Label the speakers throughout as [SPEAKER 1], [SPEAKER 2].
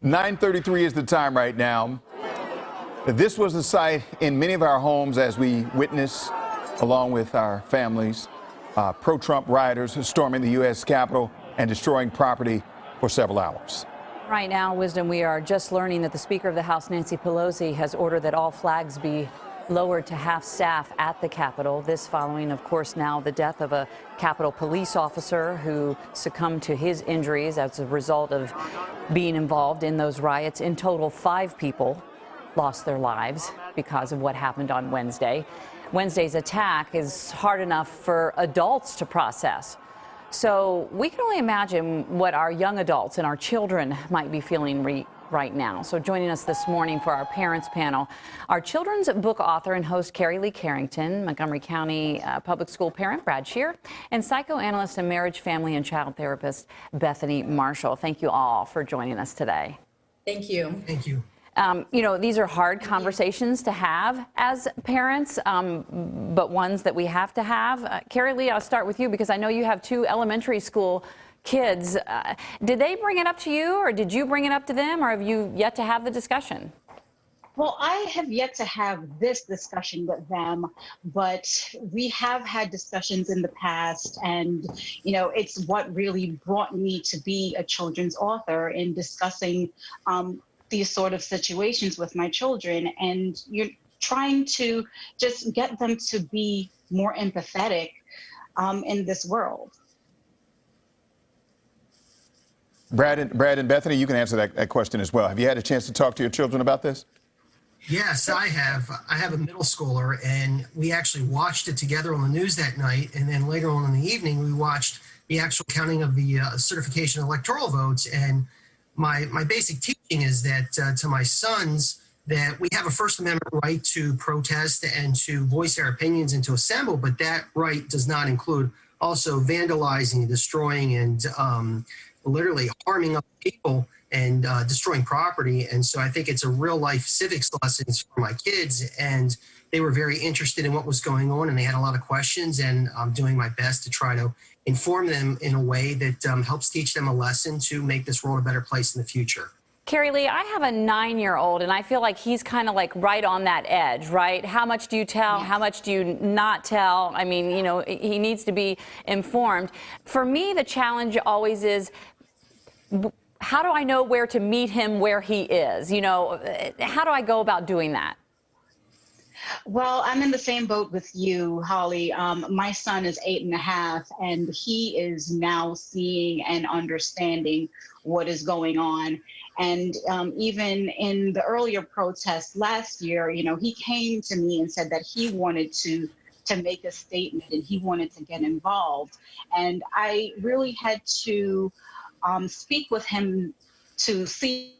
[SPEAKER 1] 9:33 is the time right now. This was the sight in many of our homes as we witness, along with our families, pro-Trump rioters storming the U.S. Capitol and destroying property for several hours.
[SPEAKER 2] Right now, Wisdom, we are just learning that the Speaker of the House, Nancy Pelosi, has ordered that all flags be lowered to half staff at the Capitol. This following, of course, now the death of a Capitol police officer who succumbed to his injuries as a result of being involved in those riots. In total, 5 people lost their lives because of what happened on Wednesday. Wednesday's attack is hard enough for adults to process. So we can only imagine what our young adults and our children might be feeling right now. So joining us this morning for our parents panel, our children's book author and host Carrie Lee Carrington, Montgomery County Public School parent Brad Shear, and psychoanalyst and marriage, family, and child therapist Bethany Marshall. Thank you all for joining us today.
[SPEAKER 3] Thank you.
[SPEAKER 4] Thank you.
[SPEAKER 2] You know, these are hard conversations to have as parents, but ones that we have to have. Carrie Lee, I'll start with you because I know you have 2 elementary school kids. Did they bring it up to you, or did you bring it up to them, or have you yet to have the discussion?
[SPEAKER 3] Well, I have yet to have this discussion with them, but we have had discussions in the past, and, you know, it's what really brought me to be a children's author in discussing these sort of situations with my children. And you're trying to just get them to be more empathetic in this world.
[SPEAKER 1] Brad and Bethany, you can answer that question as well. Have you had a chance to talk to your children about this?
[SPEAKER 4] Yes, I have. I have a middle schooler, and we actually watched it together on the news that night. And then later on in the evening, we watched the actual counting of the certification electoral votes. And my basic teaching is that to my sons, that we have a First Amendment right to protest and to voice our opinions and to assemble, but that right does not include also vandalizing, destroying, and literally harming other people and destroying property. And so I think it's a real life civics lessons for my kids, and they were very interested in what was going on, and they had a lot of questions, and I'm doing my best to try to inform them in a way that helps teach them a lesson to make this world a better place in the future.
[SPEAKER 2] Carrie Lee, I have a 9-year-old, and I feel like he's kind of like right on that edge, right? How much do you tell?
[SPEAKER 3] Yes.
[SPEAKER 2] How much do you not tell? I mean, you know, he needs to be informed. For me, the challenge always is, how do I know where to meet him where he is? You know, how do I go about doing that?
[SPEAKER 3] Well, I'm in the same boat with you, Holly. My son is 8.5, and he is now seeing and understanding what is going on. And even in the earlier protests last year, you know, he came to me and said that he wanted to make a statement and he wanted to get involved. And I really had to speak with him to see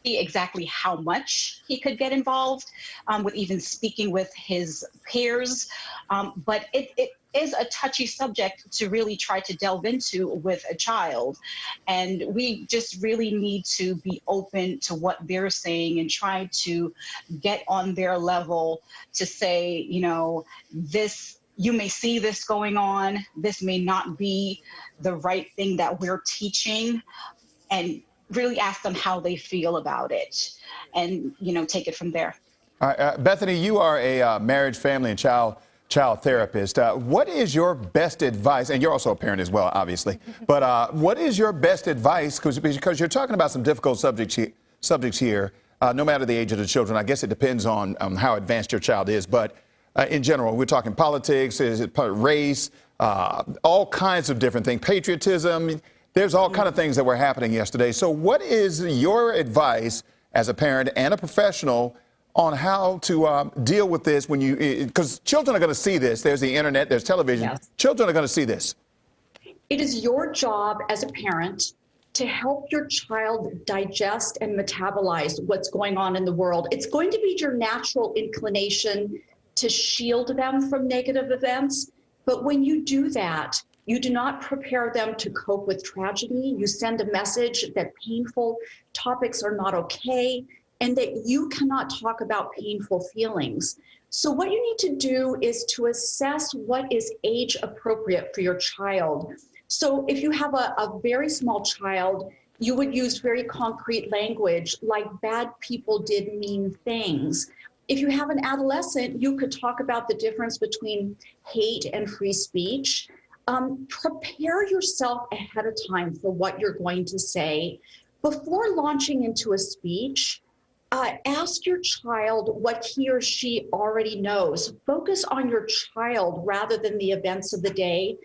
[SPEAKER 3] exactly how much he could get involved with even speaking with his peers. But it is a touchy subject to really try to delve into with a child. And we just really need to be open to what they're saying and try to get on their level to say, you know, you may see this going on. This may not be the right thing that we're teaching, and really ask them how they feel about it, and, you know, take it from there.
[SPEAKER 1] All right, Bethany, you are a marriage, family, and child therapist. What is your best advice? And you're also a parent as well, obviously. But what is your best advice? Because you're talking about some difficult subjects here, no matter the age of the children. I guess it depends on how advanced your child is. But in general, we're talking politics, is it race, all kinds of different things, patriotism. There's all kinds of things that were happening yesterday. So what is your advice as a parent and a professional on how to deal with this when because children are going to see this. There's the internet, there's television. Yes. Children are going to see this.
[SPEAKER 5] It is your job as a parent to help your child digest and metabolize what's going on in the world. It's going to be your natural inclination to shield them from negative events. But when you do that, you do not prepare them to cope with tragedy. You send a message that painful topics are not okay, and that you cannot talk about painful feelings. So what you need to do is to assess what is age appropriate for your child. So if you have a very small child, You would use very concrete language like bad people did mean things. If you have an adolescent, you could talk about the difference between hate and free speech. Prepare yourself ahead of time for what you're going to say. Before launching into a speech, ask your child what he or she already knows. Focus on your child rather than the events of the day.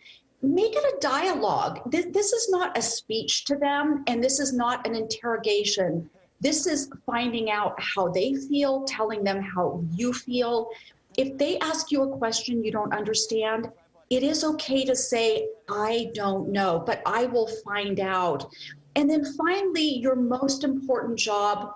[SPEAKER 5] Make it a dialogue. This is not a speech to them, and this is not an interrogation. This is finding out how they feel, telling them how you feel. If they ask you a question you don't understand, it is okay to say, I don't know, but I will find out. And then finally, your most important job,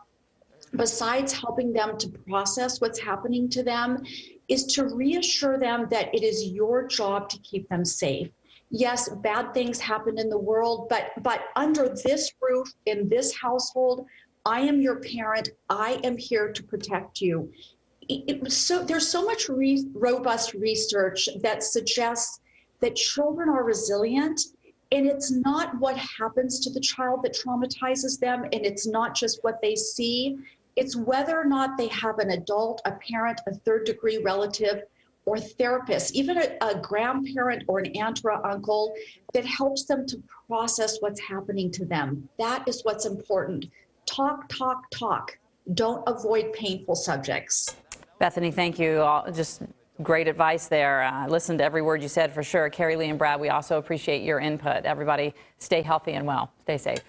[SPEAKER 5] besides helping them to process what's happening to them, is to reassure them that it is your job to keep them safe. Yes, bad things happen in the world, but under this roof, in this household, I am your parent. I am here to protect you. There's so much robust research that suggests that children are resilient, and it's not what happens to the child that traumatizes them, and it's not just what they see. It's whether or not they have an adult, a parent, a third-degree relative, or therapist, even a grandparent or an aunt or uncle that helps them to process what's happening to them. That is what's important. Talk, talk, talk. Don't avoid painful subjects.
[SPEAKER 2] Bethany, thank you. Just great advice there. Listen to every word you said for sure. Carrie Lee and Brad, we also appreciate your input. Everybody stay healthy and well. Stay safe.